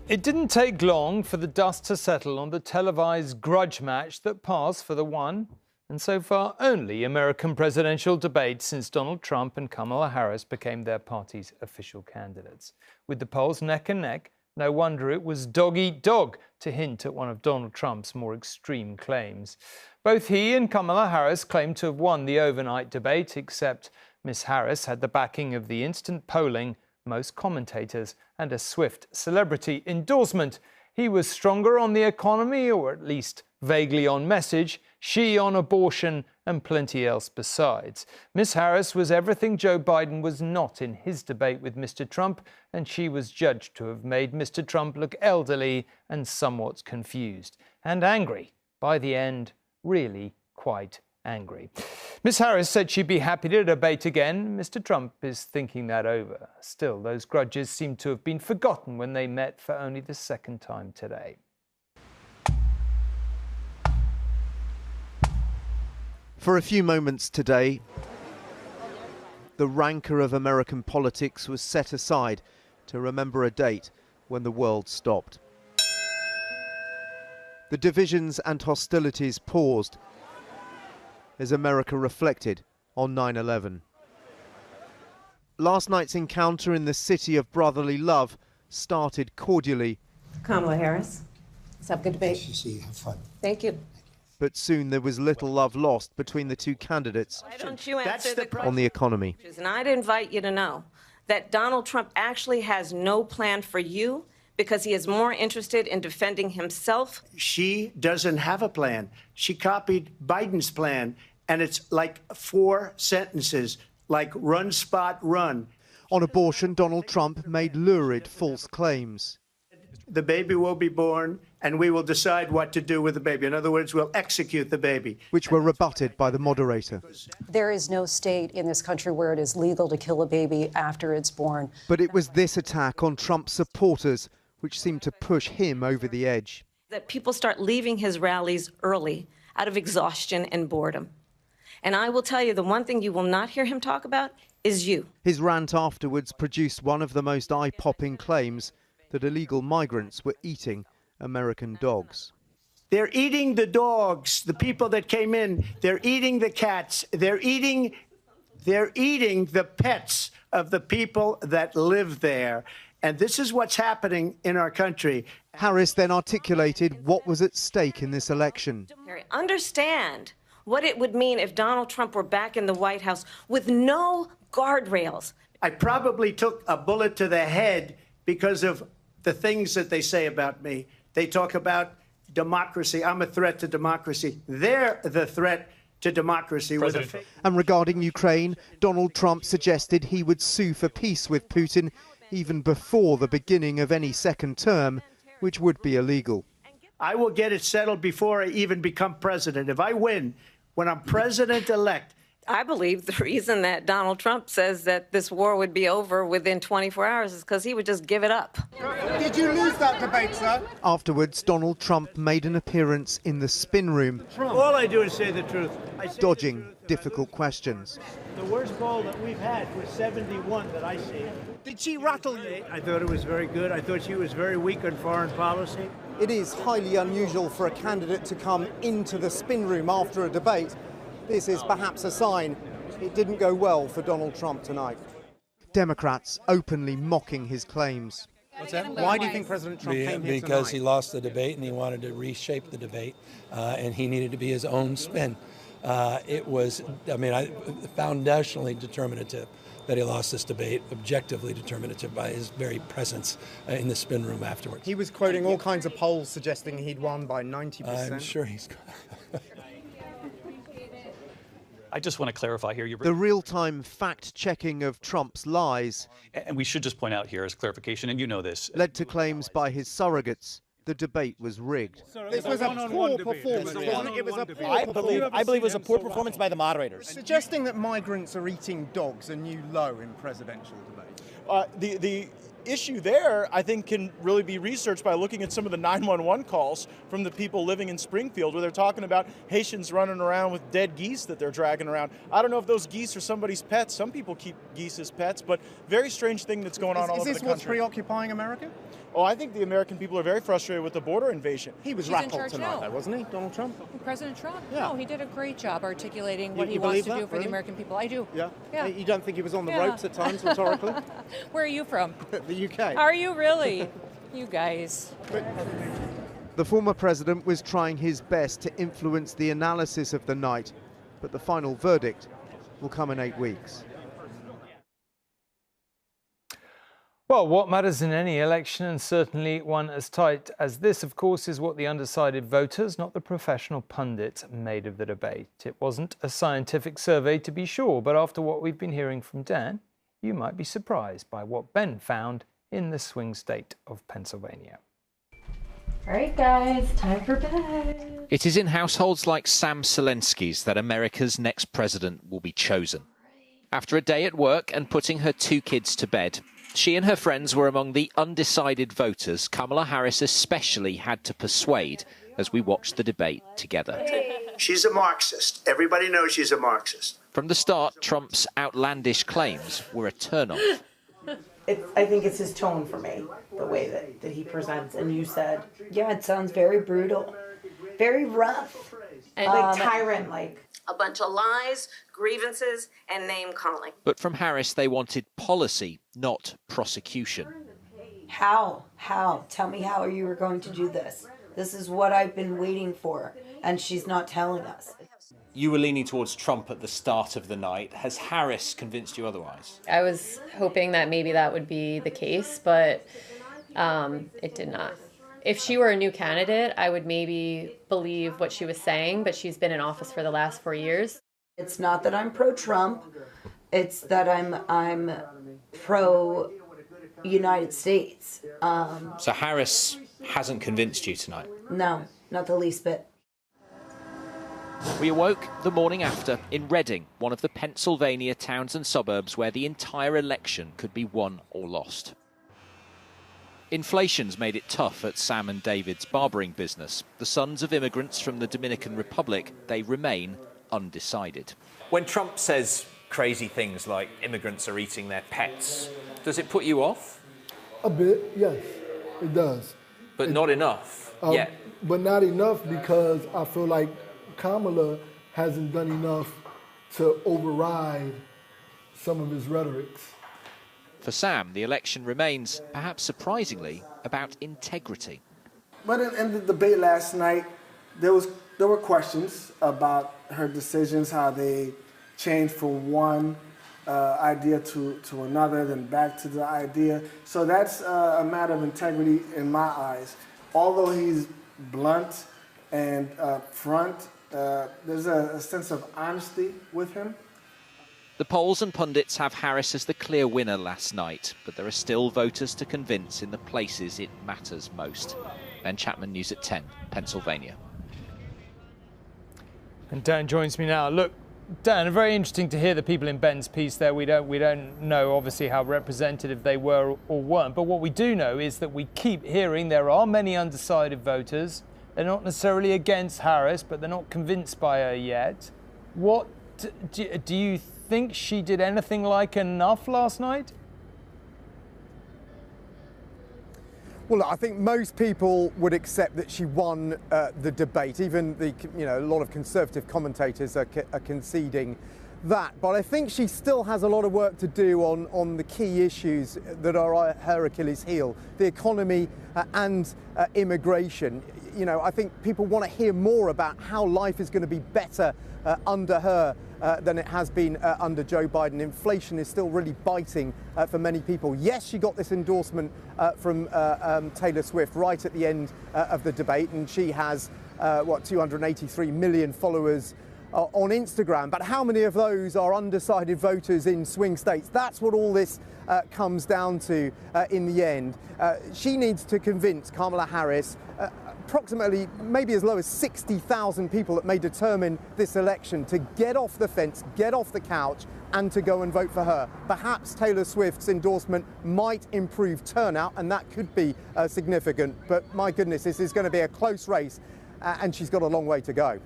It didn't take long for the dust to settle on the televised grudge match that passed for the one, and so far only, American presidential debate since Donald Trump and Kamala Harris became their party's official candidates. With the polls neck and neck, no wonder it was dog-eat-dog, to hint at one of Donald Trump's more extreme claims. Both he and Kamala Harris claimed to have won the overnight debate, except Miss Harris had the backing of the instant polling, most commentators, and a swift celebrity endorsement. He was stronger on the economy, or at least vaguely on message, she on abortion and plenty else besides. Miss Harris was everything Joe Biden was not in his debate with Mr. Trump, and she was judged to have made Mr. Trump look elderly and somewhat confused. And angry. By the end, really quite angry. Miss Harris said she'd be happy to debate again. Mr. Trump is thinking that over. Still, those grudges seem to have been forgotten when they met for only the second time today. For a few moments today, the rancor of American politics was set aside to remember a date when the world stopped. The divisions and hostilities paused as America reflected on 9/11. Last night's encounter in the city of brotherly love started cordially. Kamala Harris, let's have a good debate. Nice to see you. Have fun. Thank you. But soon there was little love lost between the two candidates Why don't you answer the question? on the economy. And I'd invite you to know that Donald Trump actually has no plan for you because he is more interested in defending himself. She doesn't have a plan. She copied Biden's plan, and it's like 4 sentences, like run, spot, run. On abortion, Donald Trump made lurid false claims. The baby will be born, and we will decide what to do with the baby. In other words, we'll execute the baby. Which were rebutted by the moderator. There is no state in this country where it is legal to kill a baby after it's born. But it was this attack on Trump's supporters which seemed to push him over the edge. That people start leaving his rallies early out of exhaustion and boredom. And I will tell you, the one thing you will not hear him talk about is you. His rant afterwards produced one of the most eye-popping claims that illegal migrants were eating American dogs. They're eating the dogs, the people that came in. They're eating the cats. They're eating the pets of the people that live there. And this is what's happening in our country. Harris then articulated what was at stake in this election. Understand what it would mean if Donald Trump were back in the White House with no guardrails. I probably took a bullet to the head because of the things that they say about me. They talk about democracy. I'm a threat to democracy. They're the threat to democracy. And regarding Ukraine, Donald Trump suggested he would sue for peace with Putin even before the beginning of any second term, which would be illegal. I will get it settled before I even become president. If I win, when I'm president-elect, I believe the reason that Donald Trump says that this war would be over within 24 hours is because he would just give it up. Did you lose that debate, sir? Afterwards, Donald Trump made an appearance in the spin room. All I do is say the truth. Dodging difficult questions. The worst poll that we've had was 71 that I see. Did she rattle you? I thought it was very good. I thought she was very weak on foreign policy. It is highly unusual for a candidate to come into the spin room after a debate. This is perhaps a sign it didn't go well for Donald Trump tonight. Democrats openly mocking his claims. What's that? Why do you think President Trump came here Because tonight? he lost the debate and he wanted to reshape the debate, and he needed to be his own spin. It was, foundationally determinative that he lost this debate, objectively determinative by his very presence in the spin room afterwards. He was quoting all kinds of polls suggesting he'd won by 90%. I'm sure he's... I just want to clarify here. The real-time fact-checking of Trump's lies. And we should just point out here as clarification, and you know this. Led to claims by his surrogates the debate was rigged. This was a poor performance, wasn't it? It was a poor performance. I believe it was a poor performance by the moderators. Suggesting that migrants are eating dogs, a new low in presidential debate. The issue there, I think, can really be researched by looking at some of the 911 calls from the people living in Springfield, where they're talking about Haitians running around with dead geese that they're dragging around. I don't know if those geese are somebody's pets. Some people keep geese as pets, but very strange thing that's going on all over the country. Is this what's preoccupying America? Oh, I think the American people are very frustrated with the border invasion. He was He's in rattled charge tonight, now. though, wasn't he, Donald Trump? President Trump? Yeah. No, he did a great job articulating what You he wants believe to that, do for really? the American people. I do. Yeah? Yeah. You don't think he was on the Yeah. ropes at times, rhetorically? Where are you from? The UK. Are you really? You guys. The former president was trying his best to influence the analysis of the night, but the final verdict will come in 8 weeks. Well, what matters in any election, and certainly one as tight as this, of course, is what the undecided voters, not the professional pundits, made of the debate. It wasn't a scientific survey, to be sure, but after what we've been hearing from Dan, you might be surprised by what Ben found in the swing state of Pennsylvania. All right, guys, time for bed. It is in households like Sam Selensky's that America's next president will be chosen. After a day at work and putting her 2 kids to bed, she and her friends were among the undecided voters Kamala Harris especially had to persuade as we watched the debate together. She's a Marxist. Everybody knows she's a Marxist. From the start, Trump's outlandish claims were a turn-off. I think it's his tone for me, the way that he presents. And you said, yeah, it sounds very brutal, very rough, and like tyrant, like. A bunch of lies, grievances, and name-calling. But from Harris, they wanted policy, not prosecution. How? Tell me how you were going to do this. This is what I've been waiting for, and she's not telling us. You were leaning towards Trump at the start of the night. Has Harris convinced you otherwise? I was hoping that maybe that would be the case, but it did not. If she were a new candidate, I would maybe believe what she was saying, but she's been in office for the last 4 years. It's not that I'm pro-Trump, it's that I'm pro-United States. So Harris hasn't convinced you tonight? No, not the least bit. We awoke the morning after in Reading, one of the Pennsylvania towns and suburbs where the entire election could be won or lost. Inflation's made it tough at Sam and David's barbering business. The sons of immigrants from the Dominican Republic, they remain undecided. When Trump says crazy things like immigrants are eating their pets, does it put you off? A bit, yes, it does. But not enough yet? But not enough because I feel like Kamala hasn't done enough to override some of his rhetorics. For Sam, the election remains, perhaps surprisingly, about integrity. But in the debate last night, there were questions about her decisions, how they changed from one idea to another, then back to the idea. So that's a matter of integrity in my eyes. Although he's blunt and front, there's a sense of honesty with him. The polls and pundits have Harris as the clear winner last night, but there are still voters to convince in the places it matters most. Ben Chapman, News at 10, Pennsylvania. And Dan joins me now. Look, Dan, very interesting to hear the people in Ben's piece there. We don't know, obviously, how representative they were or weren't. But what we do know is that we keep hearing there are many undecided voters. They're not necessarily against Harris, but they're not convinced by her yet. What do you think she did anything like enough last night? Well, I think most people would accept that she won the debate. Even a lot of conservative commentators are conceding that. But I think she still has a lot of work to do on the key issues that are her Achilles heel: the economy and immigration. I think people want to hear more about how life is going to be better under her than it has been under Joe Biden. Inflation is still really biting for many people. Yes, she got this endorsement from Taylor Swift right at the end of the debate, and she has 283 million followers on Instagram. But how many of those are undecided voters in swing states? That's what all this comes down to in the end. She needs to convince Kamala Harris, approximately maybe as low as 60,000 people that may determine this election, to get off the fence, get off the couch, and to go and vote for her. Perhaps Taylor Swift's endorsement might improve turnout, and that could be significant. But my goodness, this is going to be a close race, and she's got a long way to go.